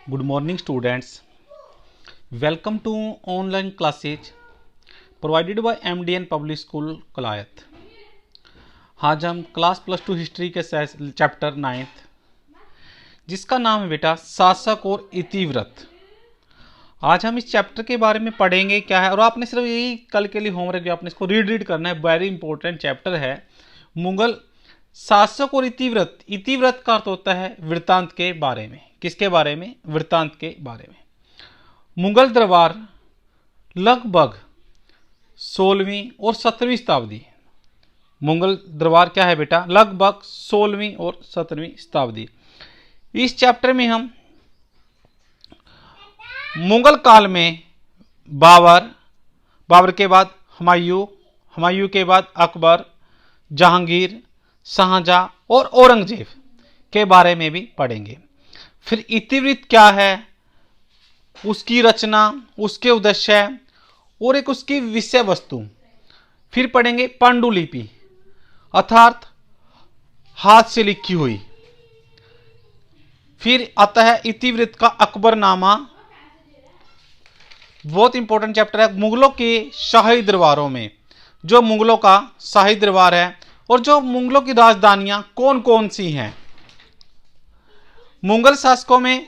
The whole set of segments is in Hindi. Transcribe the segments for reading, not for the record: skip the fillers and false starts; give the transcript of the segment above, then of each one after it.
Good morning, students. Welcome to online classes provided by MDN Public School Kalayat. आज हम क्लास +2 हिस्ट्री के चैप्टर 9th जिसका नाम है बेटा शासक और इतिवृत्त। आज हम इस चैप्टर के बारे में पढ़ेंगे क्या है, और आपने सिर्फ यही कल के लिए होमवर्क जो आपने इसको रीड करना है। वेरी इंपॉर्टेंट चैप्टर है मुगल शासक और इतिवृत्त। इतिवृत्त का अर्थ होता है वृत्तांत के बारे में। किसके बारे में? वृत्तांत के बारे में। मुगल दरबार लगभग 16वीं और 17वीं शताब्दी। मुगल दरबार क्या है बेटा? लगभग 16वीं और 17वीं शताब्दी। इस चैप्टर में हम मुगल काल में बाबर के बाद हुमायूं के बाद अकबर, जहांगीर, शाहजहां और औरंगजेब के बारे में भी पढ़ेंगे। फिर इतिवृत्त क्या है, उसकी रचना, उसके उद्देश्य और एक उसकी विषय वस्तु। फिर पढ़ेंगे पांडुलिपि अर्थात हाथ से लिखी हुई। फिर आता है इतिवृत्त का अकबरनामा, बहुत इंपॉर्टेंट चैप्टर है। मुगलों के शाही दरबारों में जो मुगलों का शाही दरबार है और जो मुगलों की राजधानियां कौन कौन सी हैं। मुगल शासकों में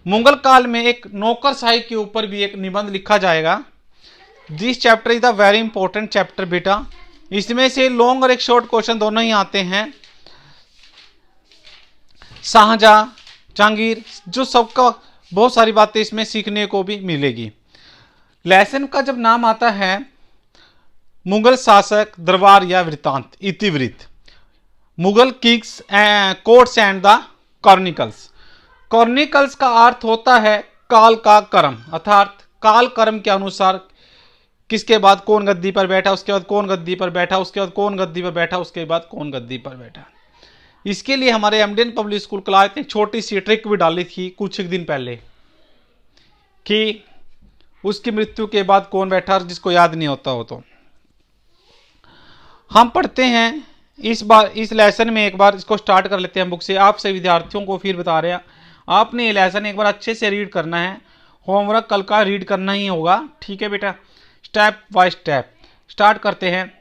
मुगल काल में एक नौकरशाही के ऊपर भी एक निबंध लिखा जाएगा। This chapter is the very important chapter बेटा। इसमें से लॉन्ग और एक शॉर्ट क्वेश्चन दोनों ही आते हैं। शाहजहां, जहांगीर, जो सबका बहुत सारी बातें इसमें सीखने को भी मिलेगी। लेसन का जब नाम आता है मुगल शासक, दरबार या वृत्तांत, इतिवृत्त, Mughal Kings, courts and the chronicles. Chronicles का अर्थ होता है काल का कर्म, अर्थात काल कर्म के अनुसार किसके बाद कौन गद्दी पर बैठा, उसके बाद कौन गद्दी पर बैठा, उसके बाद कौन गद्दी पर बैठा, उसके बाद कौन गद्दी पर बैठा। इसके लिए हमारे एमडीएन पब्लिक स्कूल कलायत ने छोटी सी ट्रिक भी डाली थी कुछ एक दिन पहले कि उसकी मृत्यु के बाद कौन बैठा, जिसको याद नहीं होता हो तो। हम पढ़ते हैं इस बार इस लेसन में। एक बार इसको स्टार्ट कर लेते हैं बुक से। आपसे विद्यार्थियों को फिर बता रहे हैं, आपने ये लेसन एक बार अच्छे से रीड करना है। होमवर्क कल का रीड करना ही होगा, ठीक है बेटा? स्टेप बाय स्टेप स्टार्ट करते हैं।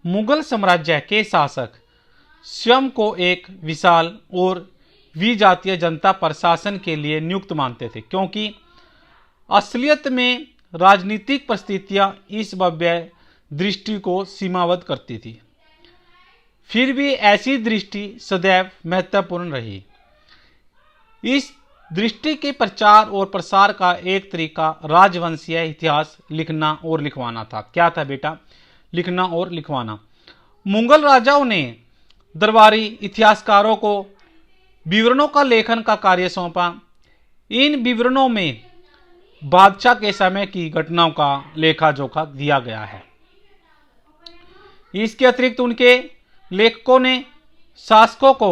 मुगल साम्राज्य के शासक स्वयं को एक विशाल और विजातीय जनता प्रशासन के लिए नियुक्त मानते थे, क्योंकि असलियत में राजनीतिक परिस्थितियां इस भव्य दृष्टि को सीमाबद्ध करती थी। फिर भी ऐसी दृष्टि सदैव महत्वपूर्ण रही। इस दृष्टि के प्रचार और प्रसार का एक तरीका राजवंशीय इतिहास लिखना और लिखवाना था। क्या था बेटा? लिखना और लिखवाना। मुगल राजाओं ने दरबारी इतिहासकारों को विवरणों का लेखन का कार्य सौंपा। इन विवरणों में बादशाह के समय की घटनाओं का लेखा जोखा दिया गया है। इसके अतिरिक्त उनके लेखकों ने शासकों को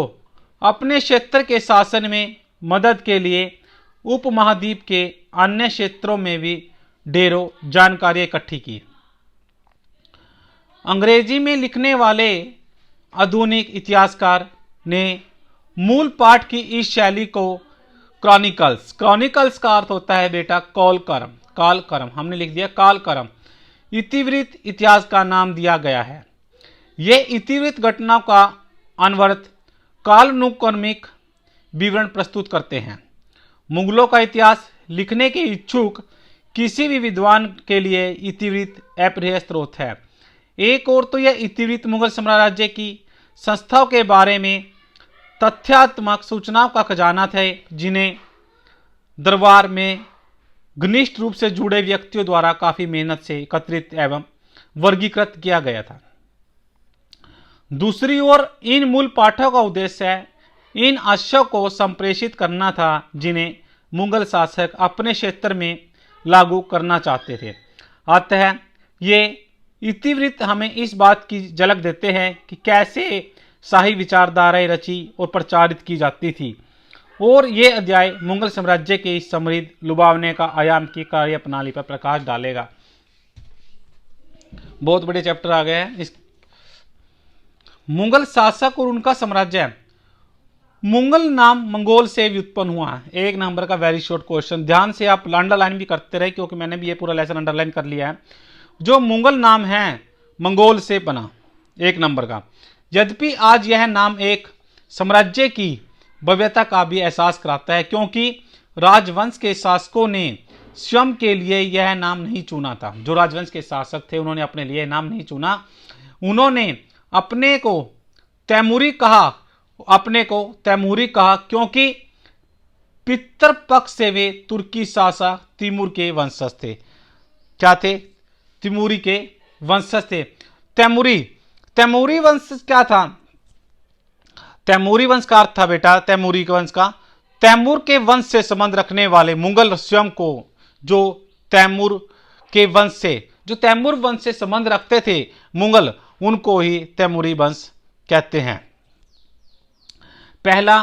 अपने क्षेत्र के शासन में मदद के लिए उपमहाद्वीप के अन्य क्षेत्रों में भी ढेरों जानकारी इकट्ठी की। अंग्रेजी में लिखने वाले आधुनिक इतिहासकार ने मूल पाठ की इस शैली को क्रॉनिकल्स का अर्थ होता है बेटा काल कर्म, हमने लिख दिया काल कर्म, इतिवृत्त इतिहास का नाम दिया गया है। ये इतिवृत्त घटनाओं का अनवरत कालानुक्रमिक विवरण प्रस्तुत करते हैं। मुगलों का इतिहास लिखने के इच्छुक किसी भी विद्वान के लिए इतिवृत्त अपरिहार्य स्रोत है। एक और तो यह इतिवृत्त मुगल साम्राज्य की संस्थाओं के बारे में तथ्यात्मक सूचनाओं का खजाना थे, जिन्हें दरबार में घनिष्ठ रूप से जुड़े व्यक्तियों द्वारा काफी मेहनत से एकत्रित एवं वर्गीकृत किया गया था। दूसरी ओर इन मूल पाठों का उद्देश्य इन आशयों को संप्रेषित करना था, जिन्हें मुगल शासक अपने क्षेत्र में लागू करना चाहते थे। अतः ये इतिवृत्त हमें इस बात की झलक देते हैं कि कैसे शाही विचारधाराएं रची और प्रचारित की जाती थी, और ये अध्याय मुगल साम्राज्य के इस समृद्ध लुभावने का आयाम की कार्य प्रणाली पर प्रकाश डालेगा। बहुत बड़े चैप्टर आ गए हैं। इस मुगल शासक और उनका साम्राज्य मुगल नाम मंगोल से व्युत्पन्न हुआ है। एक नंबर का वेरी शॉर्ट क्वेश्चन, ध्यान से आप अंडरलाइन भी करते रहे क्योंकि मैंने भी ये पूरा लेसन अंडरलाइन कर लिया है। जो मुगल नाम है मंगोल से बना, एक नंबर का। यद्यपि आज यह नाम एक साम्राज्य की भव्यता का भी एहसास कराता है, क्योंकि राजवंश के शासकों ने स्वयं के लिए यह नाम नहीं चुना था। जो राजवंश के शासक थे उन्होंने अपने लिए नाम नहीं चुना, उन्होंने अपने को तैमूरी कहा क्योंकि पितृपक्ष से वे तुर्की शासक तिमूर के वंशज थे। क्या थे? तिमूरी के वंशज थे। तैमूरी वंश क्या था? तैमूरी वंश का अर्थ था बेटा, तैमूरी के वंश का, तैमूर के वंश से संबंध रखने वाले मुगल स्वयं को जो तैमूर वंश से संबंध रखते थे मुगल, उनको ही तैमूरी वंश कहते हैं। पहला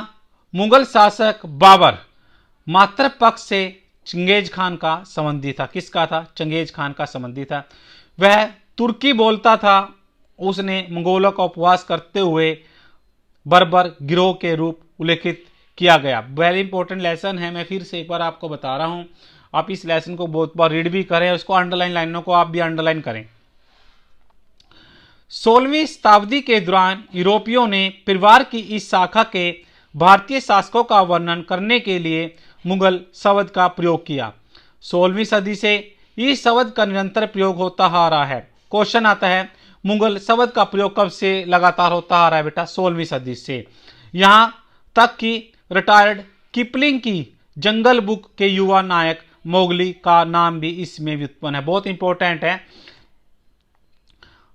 मुगल शासक बाबर मातृपक्ष से चंगेज खान का संबंधी था। किसका था? चंगेज खान का संबंधी था। वह तुर्की बोलता था। उसने मंगोलों का उपवास करते हुए बर्बर गिरोह के रूप उल्लेखित किया गया। वेरी इंपॉर्टेंट लेसन है, मैं फिर से एक बार आपको बता रहा हूं। आप इस लेसन को बहुत बार रीड भी करें, उसको अंडरलाइन लाइनों को आप भी अंडरलाइन करें। 16वीं शताब्दी के दौरान यूरोपियों ने परिवार की इस शाखा के भारतीय शासकों का वर्णन करने के लिए मुगल शब्द का प्रयोग किया। 16वीं सदी से इस शब्द का निरंतर प्रयोग होता आ रहा है। क्वेश्चन आता है, मुगल शब्द का प्रयोग कब से लगातार होता आ रहा है बेटा? 16वीं सदी से। यहां तक कि रिटायर्ड किपलिंग की जंगल बुक के युवा नायक मोगली का नाम भी इसमें व्युत्पन्न है। बहुत इंपॉर्टेंट है।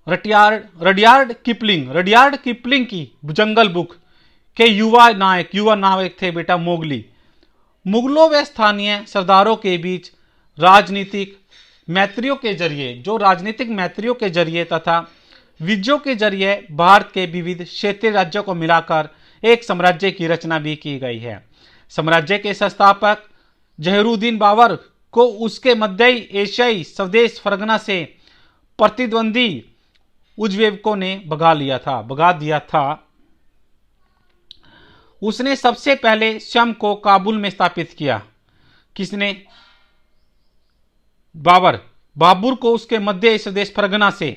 रडियार्ड किपलिंग की जंगल बुक के युवा नायक थे बेटा मोगली। मुगलों व स्थानीय सरदारों के बीच राजनीतिक मैत्रियों के जरिए तथा विजयों के जरिए भारत के विविध क्षेत्रीय राज्यों को मिलाकर एक साम्राज्य की रचना भी की गई है। साम्राज्य के संस्थापक जहीरुद्दीन बाबर को उसके मध्य एशियाई स्वदेश फरगना से प्रतिद्वंदी उज़्बेकों ने भगा दिया था। उसने सबसे पहले स्वयं को काबुल में स्थापित किया। किसने? बाबर को उसके मध्य स्वदेश फरगना से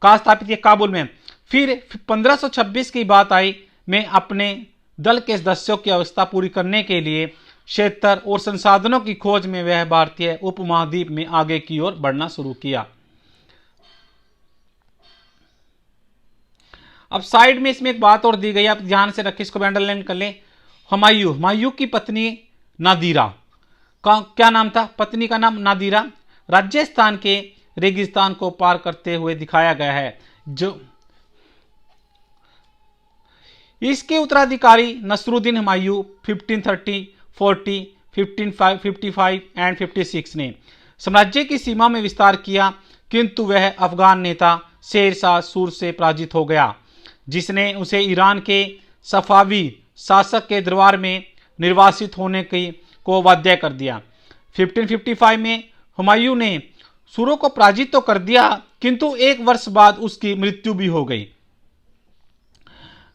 कहा स्थापित किया? काबुल में। फिर 1526 की बात आई में अपने दल के सदस्यों की अवस्था पूरी करने के लिए क्षेत्र और संसाधनों की खोज में वह भारतीय उपमहाद्वीप में आगे की ओर बढ़ना शुरू किया। अब साइड में इसमें एक बात और दी गई, आप ध्यान से रखिए, इसको अंडरलाइन कर लें। हुमायूं की पत्नी नादिरा का क्या नाम था? पत्नी का नाम नादिरा। राजस्थान के रेगिस्तान को पार करते हुए दिखाया गया है। जो इसके उत्तराधिकारी नसरुद्दीन हुमायूं 1530, 40, 1555 एंड 56 ने साम्राज्य की सीमा में विस्तार किया, किंतु वह अफगान नेता शेर शाह सूर से पराजित हो गया, जिसने उसे ईरान के सफावी शासक के दरबार में निर्वासित होने को बाध्य कर दिया। 1555 में हुमायूं ने सूरों को पराजित तो कर दिया, किंतु एक वर्ष बाद उसकी मृत्यु भी हो गई।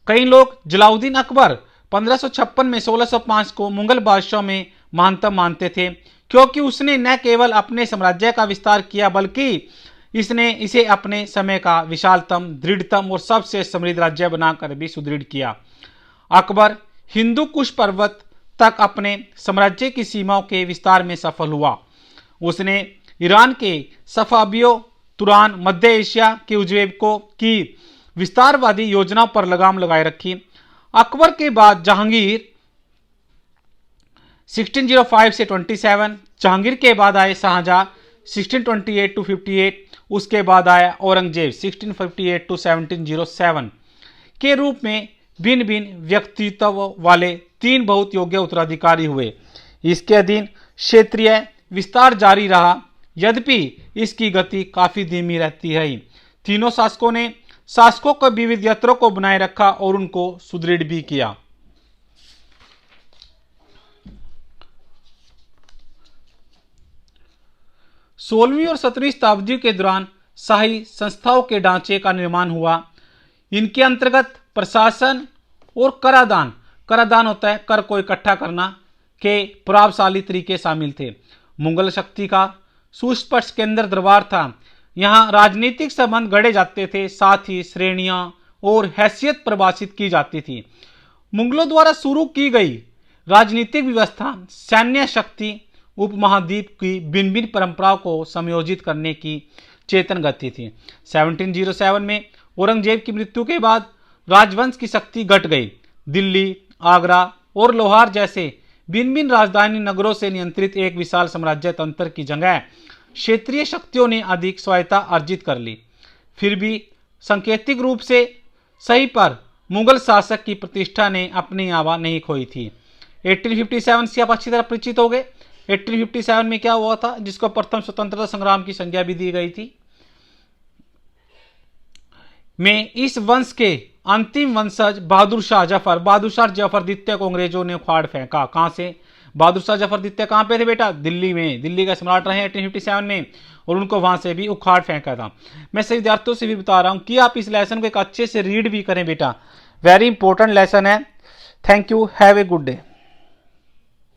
कई लोग जलाउद्दीन अकबर 1556 में 1605 को मुगल बादशाह में महानतम मानते थे, क्योंकि उसने न केवल अपने साम्राज्य का विस्तार किया बल्कि इसने इसे अपने समय का विशालतम, दृढ़तम और सबसे समृद्ध राज्य बनाकर भी सुदृढ़ किया। अकबर हिंदू कुश पर्वत तक अपने साम्राज्य की सीमाओं के विस्तार में सफल हुआ। उसने ईरान के सफावियों, तुरान, मध्य एशिया के उज़्बेकों की विस्तारवादी योजनाओं पर लगाम लगाए रखी। अकबर के बाद जहांगीर 1605 से 27, जहांगीर के बाद आए शाहजहां 1628 to 58, उसके बाद आया औरंगजेब 1658 to 1707 के रूप में भिन्न भिन्न व्यक्तित्व वाले 3 बहुत योग्य उत्तराधिकारी हुए। इसके अधीन क्षेत्रीय विस्तार जारी रहा, यद्यपि इसकी गति काफी धीमी रहती है। तीनों शासकों को विविध यत्रों को बनाए रखा और उनको सुदृढ़ भी किया। सोलहवीं और 17वीं शताब्दी के दौरान शाही संस्थाओं के ढांचे का निर्माण हुआ। इनके अंतर्गत प्रशासन और कराधान होता है कर को इकट्ठा करना के प्रभावशाली तरीके शामिल थे। मुगल शक्ति का सुस्पष्ट केंद्र दरबार था। यहाँ राजनीतिक संबंध गढ़े जाते थे, साथ ही श्रेणियां और हैसियत परिभाषित की जाती थी। मुगलों द्वारा शुरू की गई राजनीतिक व्यवस्था सैन्य शक्ति उपमहाद्वीप की भिन्न भिन्न परंपराओं को समयोजित करने की चेतन गति थी। 1707 में औरंगजेब की मृत्यु के बाद राजवंश की शक्ति घट गई। दिल्ली, आगरा और लोहार जैसे भिन्न भिन्न राजधानी नगरों से नियंत्रित एक विशाल साम्राज्य तंत्र की जगह क्षेत्रीय शक्तियों ने अधिक स्वायत्ता अर्जित कर ली। फिर भी सांकेतिक रूप से सही पर मुगल शासक की प्रतिष्ठा ने अपनी आभा नहीं खोई थी। 1857 से आप अच्छी तरह परिचित हो गए। 1857 में क्या हुआ था, जिसको प्रथम स्वतंत्रता संग्राम की संज्ञा भी दी गई थी। में इस वंश के अंतिम वंशज बहादुर शाह जफर द्वितीय को अंग्रेजों ने उखाड़ फेंका। कहां से? बहादुर शाह जफर द्वितीय कहां पे थे बेटा? दिल्ली में। दिल्ली का सम्राट रहे 1857 में, और उनको वहां से भी उखाड़ फेंका था। मैं सभी विद्यार्थियों से भी बता रहा हूं कि आप इस लेसन को एक अच्छे से रीड भी करें बेटा, वेरी इंपॉर्टेंट लेसन है। Thank you, have a good day.